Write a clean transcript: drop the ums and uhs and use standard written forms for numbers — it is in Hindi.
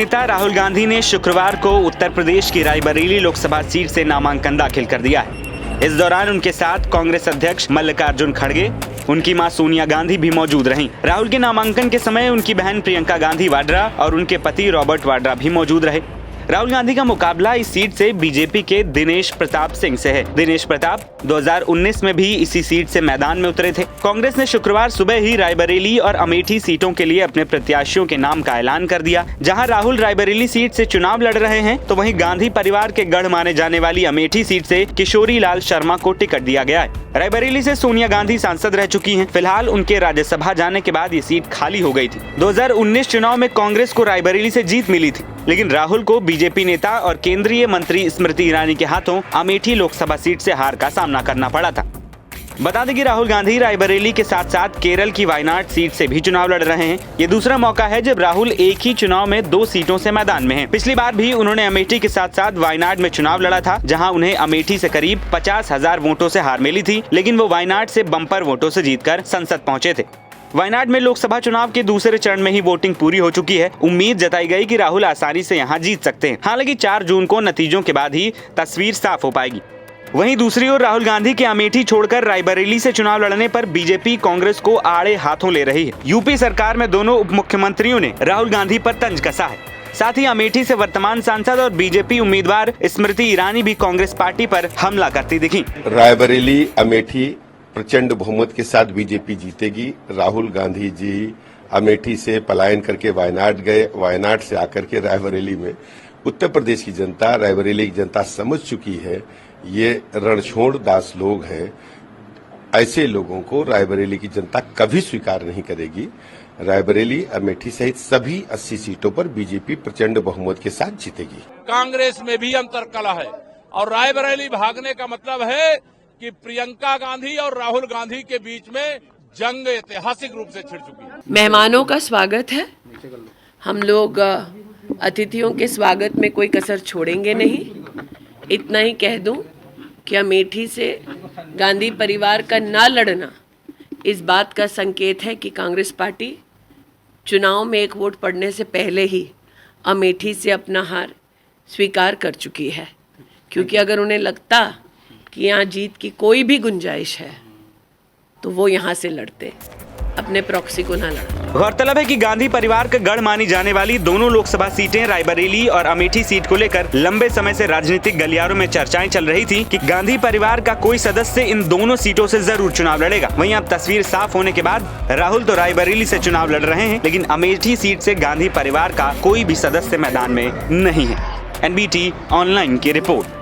नेता राहुल गांधी ने शुक्रवार को उत्तर प्रदेश की रायबरेली लोकसभा सीट से नामांकन दाखिल कर दिया है। इस दौरान उनके साथ कांग्रेस अध्यक्ष मल्लिकार्जुन खड़गे, उनकी मां सोनिया गांधी भी मौजूद रहीं। राहुल के नामांकन के समय उनकी बहन प्रियंका गांधी वाड्रा और उनके पति रॉबर्ट वाड्रा भी मौजूद रहे। राहुल गांधी का मुकाबला इस सीट से बीजेपी के दिनेश प्रताप सिंह से है। दिनेश प्रताप 2019 में भी इसी सीट से मैदान में उतरे थे। कांग्रेस ने शुक्रवार सुबह ही रायबरेली और अमेठी सीटों के लिए अपने प्रत्याशियों के नाम का ऐलान कर दिया। जहां राहुल रायबरेली सीट से चुनाव लड़ रहे हैं, तो वहीं गांधी परिवार के गढ़ माने जाने वाली अमेठी सीट से किशोरी लाल शर्मा को टिकट दिया गया है। रायबरेली से सोनिया गांधी सांसद रह चुकी हैं। फिलहाल उनके राज्यसभा जाने के बाद ये सीट खाली हो गई थी। 2019 चुनाव में कांग्रेस को रायबरेली से जीत मिली थी, लेकिन राहुल को बीजेपी नेता और केंद्रीय मंत्री स्मृति ईरानी के हाथों अमेठी लोकसभा सीट से हार का सामना करना पड़ा था। बता दें कि राहुल गांधी रायबरेली के साथ साथ केरल की वायनाड सीट से भी चुनाव लड़ रहे हैं। ये दूसरा मौका है जब राहुल एक ही चुनाव में 2 सीटों से मैदान में हैं। पिछली बार भी उन्होंने अमेठी के साथ साथ वायनाड में चुनाव लड़ा था, जहां उन्हें अमेठी से करीब 50,000 वोटों से हार मिली थी, लेकिन वो वायनाड से बम्पर वोटों से जीतकर संसद पहुंचे थे। वायनाड में लोकसभा चुनाव के दूसरे चरण में ही वोटिंग पूरी हो चुकी है। उम्मीद जताई गई कि राहुल आसानी से यहां जीत सकते हैं। हालांकि 4 जून को नतीजों के बाद ही तस्वीर साफ हो पाएगी। वहीं दूसरी ओर राहुल गांधी के अमेठी छोड़कर रायबरेली से चुनाव लड़ने पर बीजेपी कांग्रेस को आड़े हाथों ले रही है। यूपी सरकार में दोनों उप मुख्यमंत्रियों ने राहुल गांधी पर तंज कसा है। साथ ही अमेठी से वर्तमान सांसद और बीजेपी उम्मीदवार स्मृति ईरानी भी कांग्रेस पार्टी पर हमला करती दिखी। रायबरेली अमेठी प्रचंड बहुमत के साथ बीजेपी जीतेगी। राहुल गांधी जी अमेठी से पलायन करके वायनाड गए, वायनाड से आकर के रायबरेली में उत्तर प्रदेश की जनता, रायबरेली की जनता समझ चुकी है ये रणछोड़ दास लोग हैं। ऐसे लोगों को रायबरेली की जनता कभी स्वीकार नहीं करेगी। रायबरेली अमेठी सहित सभी 80 सीटों पर बीजेपी प्रचंड बहुमत के साथ जीतेगी। कांग्रेस में भी अंतरकलह है और रायबरेली भागने का मतलब है कि प्रियंका गांधी और राहुल गांधी के बीच में जंग ऐतिहासिक रूप से छिड़ चुकी है। मेहमानों का स्वागत है। हम लोग अतिथियों के स्वागत में कोई कसर छोड़ेंगे नहीं। इतना ही कह दूं कि अमेठी से गांधी परिवार का ना लड़ना इस बात का संकेत है कि कांग्रेस पार्टी चुनाव में एक वोट पड़ने से पहले ही अमेठी से अपना हार स्वीकार कर चुकी है, क्योंकि अगर उन्हें लगता कि यहाँ जीत की कोई भी गुंजाइश है तो वो यहाँ से लड़ते, अपने प्रॉक्सी को ना लड़ते। गौरतलब है कि गांधी परिवार का गढ़ मानी जाने वाली दोनों लोकसभा सीटें रायबरेली और अमेठी सीट को लेकर लंबे समय से राजनीतिक गलियारों में चर्चाएं चल रही थी कि गांधी परिवार का कोई सदस्य इन दोनों सीटों से जरूर चुनाव लड़ेगा। वहीं अब तस्वीर साफ होने के बाद राहुल तो रायबरेली से चुनाव लड़ रहे हैं, लेकिन अमेठी सीट से गांधी परिवार का कोई भी सदस्य मैदान में नहीं है। NBT ऑनलाइन की रिपोर्ट।